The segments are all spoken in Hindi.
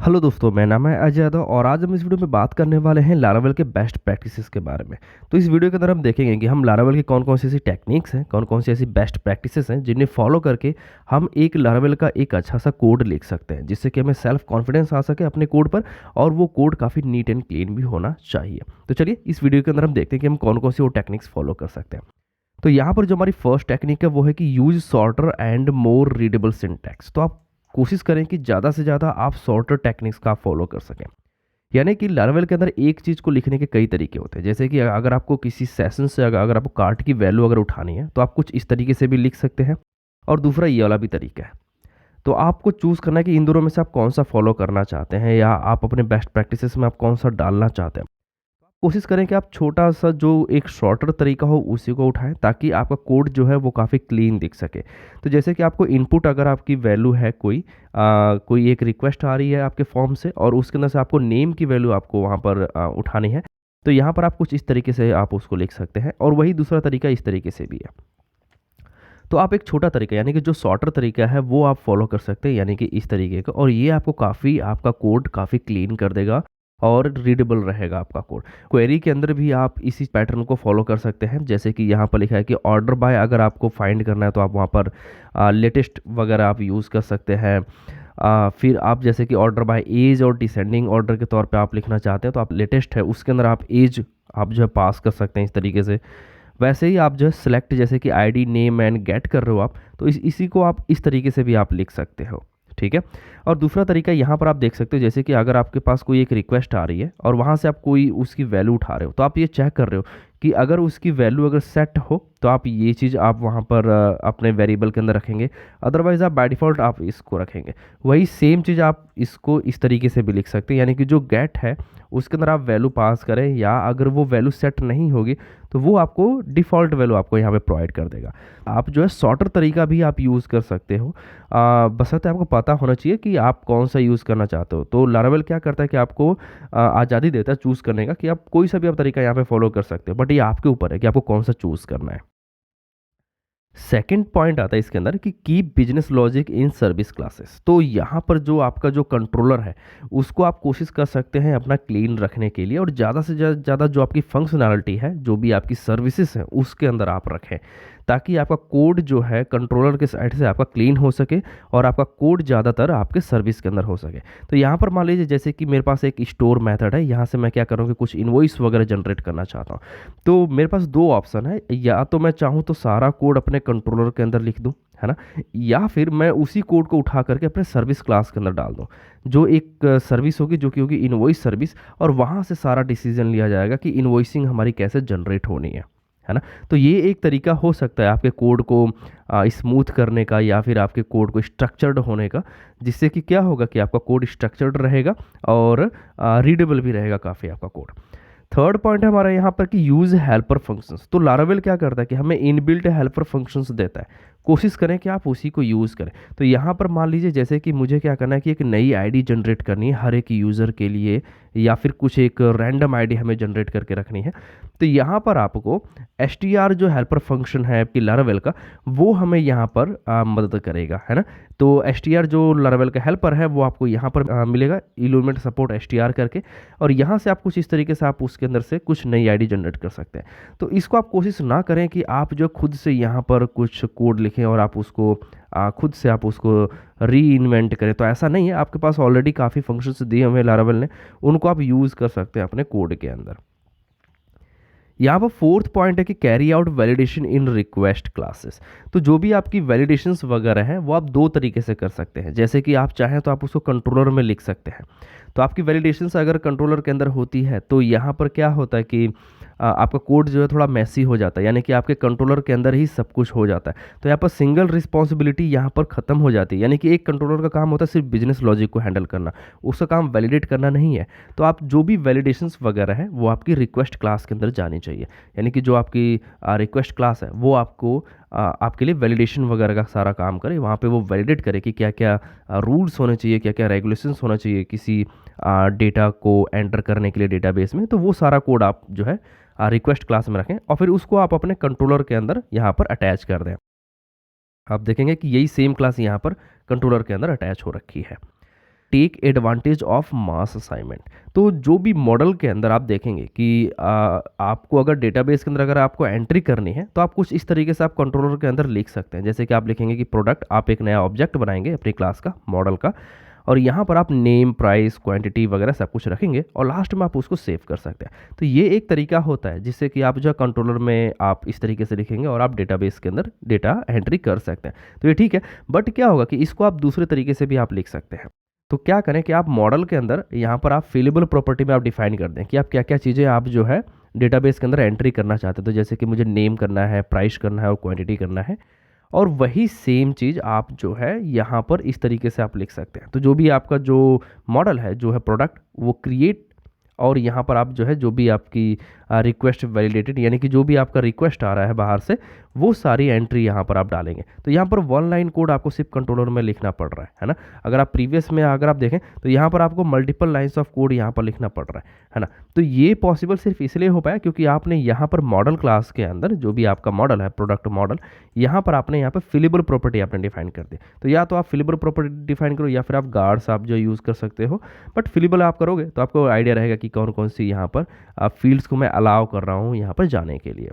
हेलो दोस्तों, मेरा नाम है अजय यादव और आज हम इस वीडियो में बात करने वाले हैं लारावेल के बेस्ट प्रैक्टिसेस के बारे में। तो इस वीडियो के अंदर हम देखेंगे कि हम लारावेल की कौन कौन सी ऐसी टेक्निक्स हैं, कौन कौन सी ऐसी बेस्ट प्रैक्टिसेस हैं जिन्हें फॉलो करके हम एक लारावेल का एक अच्छा सा कोड लिख सकते हैं, जिससे कि हमें सेल्फ कॉन्फिडेंस आ सके अपने कोड पर और वो कोड काफ़ी नीट एंड क्लीन भी होना चाहिए। तो चलिए इस वीडियो के अंदर हम देखते हैं कि हम कौन कौन सी वो टेक्निक्स फॉलो कर सकते हैं। तो यहाँ पर जो हमारी फर्स्ट टेक्निक है वो है कि use shorter and more readable syntax. तो आप कोशिश करें कि ज़्यादा से ज़्यादा आप शॉर्टर टेक्निक्स का फॉलो कर सकें। यानी कि लारावेल के अंदर एक चीज़ को लिखने के कई तरीके होते हैं। जैसे कि अगर आपको किसी सेशन से अगर आपको कार्ट की वैल्यू अगर उठानी है तो आप कुछ इस तरीके से भी लिख सकते हैं, और दूसरा ये वाला भी तरीका है। तो आपको चूज़ करना है कि इन दोनों में से आप कौन सा फॉलो करना चाहते हैं, या आप अपने बेस्ट प्रैक्टिसेस में आप कौन सा डालना चाहते हैं। कोशिश करें कि आप छोटा-सा जो एक शॉर्टर तरीका हो उसी को उठाएँ, ताकि आपका कोड जो है वो काफ़ी क्लीन दिख सके। तो जैसे कि आपको इनपुट अगर आपकी वैल्यू है कोई एक रिक्वेस्ट आ रही है आपके फॉर्म से, और उसके अंदर से आपको नेम की वैल्यू आपको वहाँ पर उठानी है। तो यहाँ पर आप कुछ इस तरीके से आप उसको लिख सकते हैं, और वही दूसरा तरीका इस तरीके से भी है। तो आप एक छोटा तरीका यानी कि जो शॉर्टर तरीका है वो आप फॉलो कर सकते हैं, यानी कि इस तरीके का, और ये आपको काफ़ी आपका कोड काफ़ी क्लीन कर देगा और रीडेबल रहेगा आपका कोड। क्वेरी के अंदर भी आप इसी पैटर्न को फॉलो कर सकते हैं। जैसे कि यहाँ पर लिखा है कि ऑर्डर बाय अगर आपको फाइंड करना है तो आप वहाँ पर लेटेस्ट वगैरह आप यूज़ कर सकते हैं। फिर आप जैसे कि ऑर्डर बाय एज और डिसेंडिंग ऑर्डर के तौर पे आप लिखना चाहते हैं तो आप लेटेस्ट है उसके अंदर आप एज आप जो है पास कर सकते हैं इस तरीके से। वैसे ही आप जो है सिलेक्ट जैसे कि आईडी नेम एंड गेट कर रहे हो आप, तो इसी को आप इस तरीके से भी आप लिख सकते हो। ठीक है। और दूसरा तरीका यहाँ पर आप देख सकते हो, जैसे कि अगर आपके पास कोई एक रिक्वेस्ट आ रही है और वहाँ से आप कोई उसकी वैल्यू उठा रहे हो, तो आप ये चेक कर रहे हो कि अगर उसकी वैल्यू अगर सेट हो तो आप ये चीज़ आप वहाँ पर अपने वेरिएबल के अंदर रखेंगे। अदरवाइज़ आप बाय डिफ़ॉल्ट आप इसको रखेंगे। वही सेम चीज़ आप इसको इस तरीके से भी लिख सकते हैं, यानी कि जो गेट है उसके अंदर आप वैल्यू पास करें, या अगर वो वैल्यू सेट नहीं होगी तो वो आपको डिफ़ॉल्ट वैल्यू आपको यहाँ पे प्रोवाइड कर देगा। आप जो है शॉर्टर तरीका भी आप यूज़ कर सकते हो, बशर्ते आपको पता होना चाहिए कि आप कौन सा यूज़ करना चाहते हो। तो लारावेल क्या करता है कि आपको आज़ादी देता है चूज़ करने का, कि आप कोई सा भी आप तरीका यहाँ पे फॉलो कर सकते हो, बट ये आपके ऊपर है कि आपको कौन सा चूज़ करना है। सेकंड पॉइंट आता है इसके अंदर कि keep business logic in service classes. तो यहाँ पर जो आपका जो कंट्रोलर है उसको आप कोशिश कर सकते हैं अपना क्लीन रखने के लिए, और ज़्यादा से ज़्यादा जो आपकी फंक्शनैलिटी है, जो भी आपकी सर्विसेज हैं उसके अंदर आप रखें, ताकि आपका कोड जो है कंट्रोलर के साइड से आपका क्लीन हो सके और आपका कोड ज़्यादातर आपके सर्विस के अंदर हो सके। तो यहाँ पर मान लीजिए जैसे कि मेरे पास एक स्टोर मेथड है, यहाँ से मैं क्या करूँ कि कुछ इनवॉइस वगैरह जनरेट करना चाहता हूँ। तो मेरे पास दो ऑप्शन है, या तो मैं चाहूँ तो सारा कोड अपने कंट्रोलर के अंदर लिख दूँ, है ना, या फिर मैं उसी कोड को उठा करके अपने सर्विस क्लास के अंदर डाल दूँ। जो एक सर्विस होगी जो कि होगी इनवॉइस सर्विस, और वहाँ से सारा डिसीजन लिया जाएगा कि इनवॉइसिंग हमारी कैसे जनरेट होनी है ना। तो ये एक तरीका हो सकता है आपके कोड को स्मूथ करने का, या फिर आपके कोड को स्ट्रक्चर्ड होने का, जिससे कि क्या होगा कि आपका कोड स्ट्रक्चर्ड रहेगा और रीडेबल भी रहेगा काफ़ी आपका कोड। थर्ड पॉइंट है हमारा यहाँ पर कि यूज़ हेल्पर फंक्शंस। तो लारावेल क्या करता है कि हमें इनबिल्ट हेल्पर फंक्शंस देता है, कोशिश करें कि आप उसी को यूज़ करें। तो यहाँ पर मान लीजिए जैसे कि मुझे क्या करना है कि एक नई आईडी जनरेट करनी है हर एक यूज़र के लिए, या फिर कुछ एक रैंडम आईडी हमें जनरेट करके रखनी है। तो यहाँ पर आपको str जो हेल्पर फंक्शन है आपकी लारावेल का, वो हमें यहाँ पर मदद करेगा, है ना। तो str जो लारावेल का हेल्पर है वो आपको यहाँ पर मिलेगा, इलुमेंट सपोर्ट str करके, और यहाँ से आप कुछ इस तरीके से आप उसके अंदर से कुछ नई आईडी जनरेट कर सकते हैं। तो इसको आप कोशिश ना करें कि आप जो खुद से यहाँ पर कुछ कोड लिखें और आप उसको खुद से आप उसको री इन्वेंट करें। तो ऐसा नहीं है, आपके पास ऑलरेडी काफ़ी फंक्शंस दिए हुए हैं लारावेल ने, उनको आप यूज़ कर सकते हैं अपने कोड के अंदर। यहाँ पर फोर्थ पॉइंट है कि carry out validation in request classes. तो जो भी आपकी वैलिडेशंस वगैरह हैं वो आप दो तरीके से कर सकते हैं। जैसे कि आप चाहें तो आप उसको कंट्रोलर में लिख सकते हैं। तो आपकी वैलिडेशंस अगर कंट्रोलर के अंदर होती है तो यहाँ पर क्या होता है कि आपका कोड जो है थोड़ा मैसी हो जाता है, यानी कि आपके कंट्रोलर के अंदर ही सब कुछ हो जाता है। तो यहाँ पर सिंगल रिस्पॉन्सिबिलिटी यहाँ पर ख़त्म हो जाती है, यानी कि एक कंट्रोलर का काम होता है सिर्फ बिजनेस लॉजिक को हैंडल करना, उसका काम वैलिडेट करना नहीं है। तो आप जो भी वैलिडेशंस वगैरह है वो आपकी रिक्वेस्ट क्लास के अंदर जानी चाहिए, यानी कि जो आपकी रिक्वेस्ट क्लास है वो आपको आपके लिए वैलिडेशन वगैरह का सारा काम करे, वहाँ पे वो वैलिडेट करे कि क्या क्या रूल्स होने चाहिए, क्या क्या रेगुलेशंस होना चाहिए किसी डेटा को एंटर करने के लिए डेटाबेस में। तो वो सारा कोड आप जो है रिक्वेस्ट क्लास में रखें, और फिर उसको आप अपने कंट्रोलर के अंदर यहाँ पर अटैच कर दें। आप देखेंगे कि यही सेम क्लास यहाँ पर कंट्रोलर के अंदर अटैच हो रखी है। Take advantage of mass assignment. तो जो भी मॉडल के अंदर आप देखेंगे कि आपको अगर डेटाबेस के अंदर अगर आपको एंट्री करनी है तो आप कुछ इस तरीके से आप कंट्रोलर के अंदर लिख सकते हैं। जैसे कि आप लिखेंगे कि प्रोडक्ट, आप एक नया ऑब्जेक्ट बनाएंगे अपनी क्लास का, मॉडल का, और यहाँ पर आप नेम, प्राइस, क्वांटिटी वगैरह सब कुछ रखेंगे और लास्ट में आप उसको सेव कर सकते हैं। तो ये एक तरीका होता है जिससे कि आप जो कंट्रोलर में आप इस तरीके से लिखेंगे और आप डेटाबेस के अंदर डेटा एंट्री कर सकते हैं। तो ये ठीक है, बट क्या होगा कि इसको आप दूसरे तरीके से भी आप लिख सकते हैं। तो क्या करें कि आप मॉडल के अंदर यहाँ पर आप फिलेबल प्रॉपर्टी में आप डिफाइन कर दें कि आप क्या क्या चीज़ें आप जो है डेटाबेस के अंदर एंट्री करना चाहते हैं। तो जैसे कि मुझे नेम करना है, प्राइस करना है और क्वांटिटी करना है, और वही सेम चीज़ आप जो है यहाँ पर इस तरीके से आप लिख सकते हैं। तो जो भी आपका जो मॉडल है, जो है प्रोडक्ट, वो क्रिएट, और यहाँ पर आप जो है जो भी आपकी रिक्वेस्ट वैलिडेटेड, यानी कि जो भी आपका रिक्वेस्ट आ रहा है बाहर से, वो सारी एंट्री यहाँ पर आप डालेंगे। तो यहाँ पर वन लाइन कोड आपको सिर्फ कंट्रोलर में लिखना पड़ रहा है ना। अगर आप प्रीवियस में अगर आप देखें तो यहाँ पर आपको मल्टीपल लाइंस ऑफ कोड यहाँ पर लिखना पड़ रहा है ना। तो ये पॉसिबल सिर्फ इसलिए हो पाया क्योंकि आपने यहाँ पर मॉडल क्लास के अंदर जो भी आपका मॉडल है, प्रोडक्ट मॉडल, यहाँ पर आपने यहाँ पर फिलेबल प्रॉपर्टी आपने डिफाइन कर दी। तो या तो आप फिलेबल प्रॉपर्टी डिफाइन करो या फिर आप गार्ड्स आप जो यूज़ कर सकते हो, बट फिलेबल आप करोगे तो आपको आइडिया रहेगा कि कौन कौन सी यहाँ पर फील्ड्स को मैं अलाउ कर रहा हूँ यहाँ पर जाने के लिए।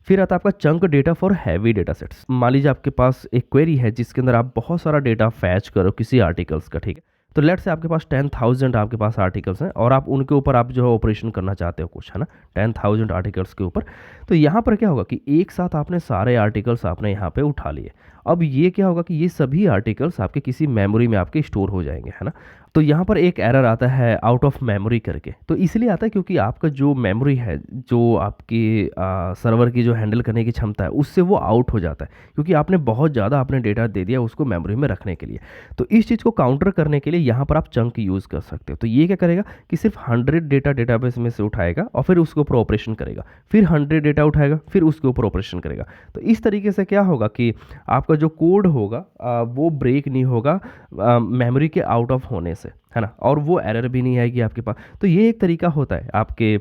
फिर आता है आपका chunk data for heavy data sets. मान लीजिए आपके पास एक क्वेरी है जिसके अंदर आप बहुत सारा डेटा फैच करो किसी आर्टिकल्स का, ठीक है। तो लेट से आपके पास 10,000 आपके पास आर्टिकल्स हैं और आप उनके ऊपर आप जो है ऑपरेशन करना चाहते हो कुछ, है ना, 10,000 आर्टिकल्स के ऊपर। तो यहाँ पर क्या होगा कि एक साथ आपने सारे आर्टिकल्स आपने यहाँ पे उठा लिए। अब ये क्या होगा कि ये सभी आर्टिकल्स आपके किसी मेमोरी में आपके स्टोर हो जाएंगे, है ना। तो यहाँ पर एक एरर आता है आउट ऑफ मेमोरी करके। तो इसलिए आता है क्योंकि आपका जो मेमोरी है, जो आपकी सर्वर की जो हैंडल करने की क्षमता है, उससे वो आउट हो जाता है क्योंकि आपने बहुत ज़्यादा आपने डेटा दे दिया उसको मेमोरी में रखने के लिए। तो इस चीज़ को काउंटर करने के लिए यहाँ पर आप चंक यूज़ कर सकते हो। तो ये क्या करेगा कि सिर्फ 100 डेटा डेटाबेस में से उठाएगा और फिर उसके ऊपर ऑपरेशन करेगा, फिर 100 डेटा उठाएगा, फिर उसके ऊपर ऑपरेशन करेगा। तो इस तरीके से क्या होगा कि आपका जो कोड होगा वो ब्रेक नहीं होगा मेमोरी के आउट ऑफ होने से, है ना, और वो एरर भी नहीं आएगी आपके पास। तो ये एक तरीका होता है आपके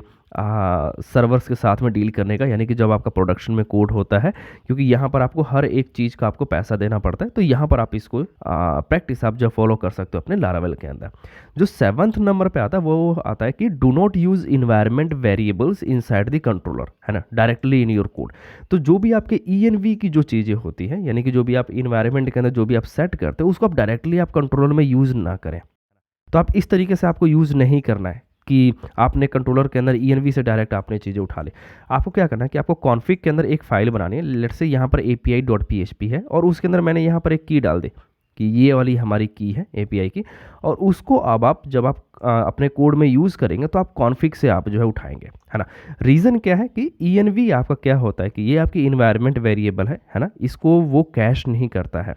सर्वर्स के साथ में डील करने का, यानी कि जब आपका प्रोडक्शन में कोड होता है, क्योंकि यहाँ पर आपको हर एक चीज़ का आपको पैसा देना पड़ता है। तो यहाँ पर आप इसको प्रैक्टिस आप जो फॉलो कर सकते हो अपने लारावेल के अंदर। जो 7th नंबर पे आता है वो आता है कि do not use environment variables inside the controller, है ना, डायरेक्टली इन योर कोड। तो जो भी आपके ENV की जो चीज़ें होती हैं, यानी कि जो भी आप इन्वायरमेंट के अंदर जो भी आप सेट करते हो, उसको आप डायरेक्टली आप कंट्रोलर में यूज़ ना करें। तो आप इस तरीके से आपको यूज़ नहीं करना है कि आपने कंट्रोलर के अंदर ENV से डायरेक्ट आपने चीज़ें उठा ली। आपको क्या करना है कि आपको कॉन्फ़िग के अंदर एक फ़ाइल बनानी है। लेट्स से यहाँ पर API.php है और उसके अंदर मैंने यहाँ पर एक की डाल दी कि ये वाली हमारी की है API की, और उसको अब आप जब आप अपने कोड में यूज़ करेंगे तो आप कॉन्फ़िग से आप जो है उठाएंगे, है ना। रीज़न क्या है कि ENV आपका क्या होता है कि ये आपकी इन्वायरमेंट वेरिएबल है ना, इसको वो कैश नहीं करता है।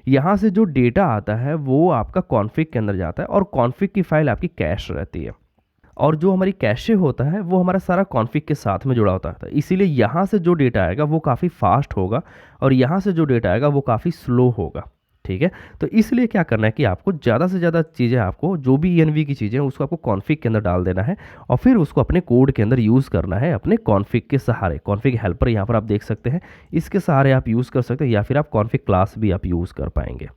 यहाँ से जो डेटा आता है वो आपका कॉन्फ़िग के अंदर जाता है और कॉन्फ़िग की फ़ाइल आपकी कैश रहती है, और जो हमारी कैशे होता है वो हमारा सारा कॉन्फ़िग के साथ में जुड़ा होता है। इसीलिए यहाँ से जो डेटा आएगा वो काफ़ी फास्ट होगा और यहाँ से जो डेटा आएगा वो काफ़ी स्लो होगा, ठीक है। तो इसलिए क्या करना है कि आपको ज़्यादा से ज़्यादा चीज़ें, आपको जो भी ENV की चीज़ें हैं उसको आपको कॉन्फ़िग के अंदर डाल देना है और फिर उसको अपने कोड के अंदर यूज़ करना है अपने कॉन्फ़िग के सहारे। कॉन्फ़िग हेल्पर यहाँ पर आप देख सकते हैं, इसके सहारे आप यूज़ कर सकते हैं, या फिर आप कॉन्फ़िग क्लास भी आप यूज़ कर पाएंगे।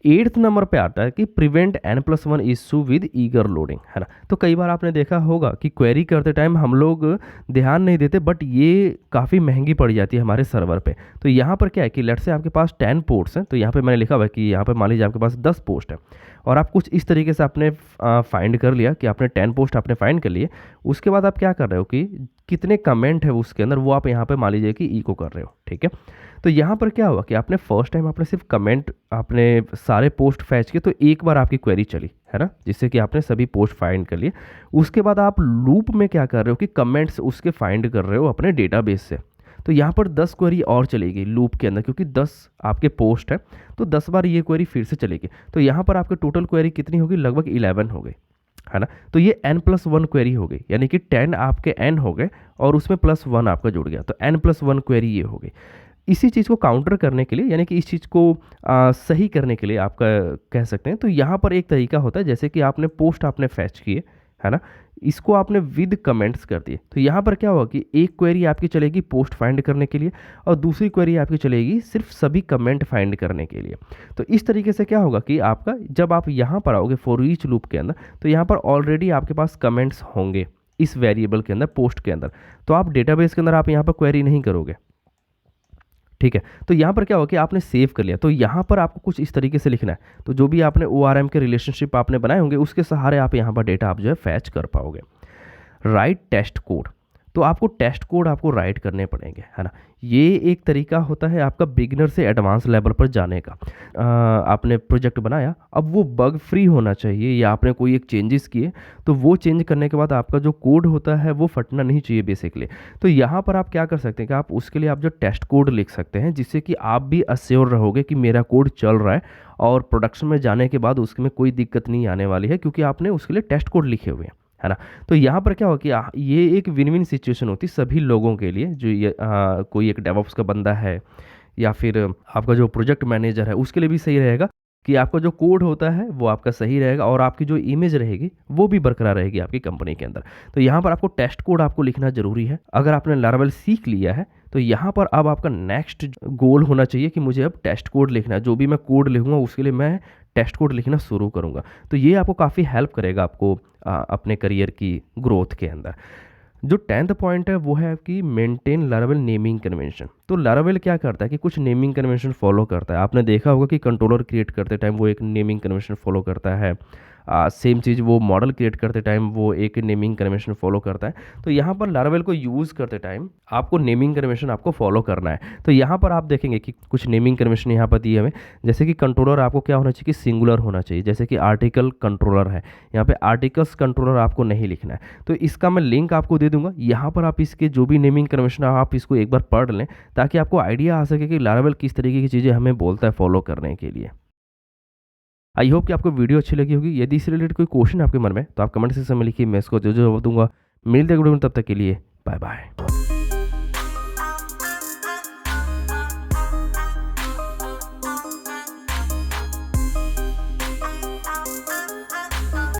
8th नंबर पे आता है कि prevent N+1 issue with eager loading, है ना। तो कई बार आपने देखा होगा कि क्वेरी करते टाइम हम लोग ध्यान नहीं देते, बट ये काफ़ी महंगी पड़ जाती है हमारे सर्वर पे। तो यहाँ पर क्या है कि लेट से आपके पास 10 पोर्ट्स हैं, तो यहाँ पे मैंने लिखा हुआ है कि यहाँ पे मान लीजिए आपके पास 10 पोस्ट है और आप कुछ इस तरीके से आपने फाइंड कर लिया कि आपने 10 पोस्ट आपने फाइंड कर लिए। उसके बाद आप क्या कर रहे हो कि कितने कमेंट है उसके अंदर वो आप यहाँ पे मान लीजिए कि इको कर रहे हो, ठीक है। तो यहाँ पर क्या हुआ कि आपने फर्स्ट टाइम आपने सिर्फ कमेंट आपने सारे पोस्ट फैच किए, तो एक बार आपकी क्वेरी चली, है ना, जिससे कि आपने सभी पोस्ट फाइंड कर लिए। उसके बाद आप लूप में क्या कर रहे हो कि कमेंट्स उसके फाइंड कर रहे हो अपने डेटाबेस से। तो यहाँ पर 10 क्वेरी और चलेगी लूप के अंदर, क्योंकि 10 आपके पोस्ट है तो 10 बार ये क्वेरी फिर से चलेगी। तो यहाँ पर आपके टोटल क्वेरी कितनी होगी, लगभग 11 हो गई, है ना। तो ये N+1 क्वेरी हो गई, यानी कि 10 आपके N हो गए और उसमें +1 आपका जुड़ गया, तो N+1 क्वेरी ये हो गई। इसी चीज़ को काउंटर करने के लिए, यानी कि इस चीज़ को सही करने के लिए आपका कह सकते हैं, तो यहाँ पर एक तरीका होता है, जैसे कि आपने पोस्ट आपने फैच किए, है ना, इसको आपने विद कमेंट्स कर दिए। तो यहाँ पर क्या होगा कि एक क्वेरी आपकी चलेगी पोस्ट फाइंड करने के लिए और दूसरी क्वेरी आपकी चलेगी सिर्फ सभी कमेंट फाइंड करने के लिए। तो इस तरीके से क्या होगा कि आपका जब आप यहाँ पर आओगे फॉर ईच लूप के अंदर, तो यहाँ पर ऑलरेडी आपके पास कमेंट्स होंगे इस वेरिएबल के अंदर, पोस्ट के अंदर। तो आप डेटाबेस के अंदर आप यहाँ पर क्वेरी नहीं करोगे, ठीक है। तो यहाँ पर क्या होगा कि आपने सेव कर लिया, तो यहाँ पर आपको कुछ इस तरीके से लिखना है। तो जो भी आपने ORM के रिलेशनशिप आपने बनाए होंगे उसके सहारे आप यहाँ पर डेटा आप जो है फैच कर पाओगे। राइट टेस्ट कोड, तो आपको टेस्ट कोड आपको राइट करने पड़ेंगे, है ना। ये एक तरीका होता है आपका बिगिनर से एडवांस लेवल पर जाने का। आपने प्रोजेक्ट बनाया, अब वो बग फ्री होना चाहिए या आपने कोई एक चेंजेस किए, तो वो चेंज करने के बाद आपका जो कोड होता है वो फटना नहीं चाहिए बेसिकली। तो यहाँ पर आप क्या कर सकते हैं कि आप उसके लिए आप जो टेस्ट कोड लिख सकते हैं, जिससे कि आप भी अश्योर रहोगे कि मेरा कोड चल रहा है और प्रोडक्शन में जाने के बाद उसमें कोई दिक्कत नहीं आने वाली है, क्योंकि आपने उसके लिए टेस्ट कोड लिखे हुए हैं, है ना। तो यहाँ पर क्या होगा कि ये एक विन विन सिचुएशन होती है सभी लोगों के लिए, जो ये कोई एक डेवऑप्स का बंदा है या फिर आपका जो प्रोजेक्ट मैनेजर है, उसके लिए भी सही रहेगा कि आपका जो कोड होता है वो आपका सही रहेगा और आपकी जो इमेज रहेगी वो भी बरकरार रहेगी आपकी कंपनी के अंदर। तो यहाँ पर आपको टेस्ट कोड आपको लिखना ज़रूरी है। अगर आपने लारावेल सीख लिया है तो यहाँ पर अब आपका नेक्स्ट गोल होना चाहिए कि मुझे अब टेस्ट कोड लिखना है। जो भी मैं कोड लिखूंगा उसके लिए मैं टेस्ट कोड लिखना शुरू करूँगा। तो ये आपको काफ़ी हेल्प करेगा आपको अपने करियर की ग्रोथ के अंदर। जो 10th पॉइंट है वो है कि मेंटेन लारावेल नेमिंग कन्वेंशन। तो लारावेल क्या करता है कि कुछ नेमिंग कन्वेंशन फॉलो करता है। आपने देखा होगा कि कंट्रोलर क्रिएट करते टाइम वो एक नेमिंग कन्वेंशन फॉलो करता है। सेम चीज़ वो मॉडल क्रिएट करते टाइम वो एक नेमिंग कन्वेंशन फॉलो करता है। तो यहाँ पर लारावेल को यूज़ करते टाइम आपको नेमिंग कन्वेंशन आपको फॉलो करना है। तो यहाँ पर आप देखेंगे कि कुछ नेमिंग कन्वेंशन यहाँ पर दिए हमें, जैसे कि कंट्रोलर आपको क्या होना चाहिए कि सिंगुलर होना चाहिए, जैसे कि आर्टिकल कंट्रोलर है, यहाँ पे आर्टिकल्स कंट्रोलर आपको नहीं लिखना है। तो इसका मैं लिंक आपको दे दूंगा, यहाँ पर आप इसके जो भी नेमिंग कन्वेंशन आप इसको एक बार पढ़ लें ताकि आपको आइडिया आ सके कि लारावेल किस तरीके की चीज़ें हमें बोलता है फॉलो करने के लिए। आई होप कि आपको वीडियो अच्छी लगी होगी। यदि इससे रिलेटेड कोई क्वेश्चन आपके मन में तो आप कमेंट सेक्शन में लिखिए, मैं इसको जो जवाब दूंगा। मिलते हैं वीडियो में, तब तक के लिए बाय बाय।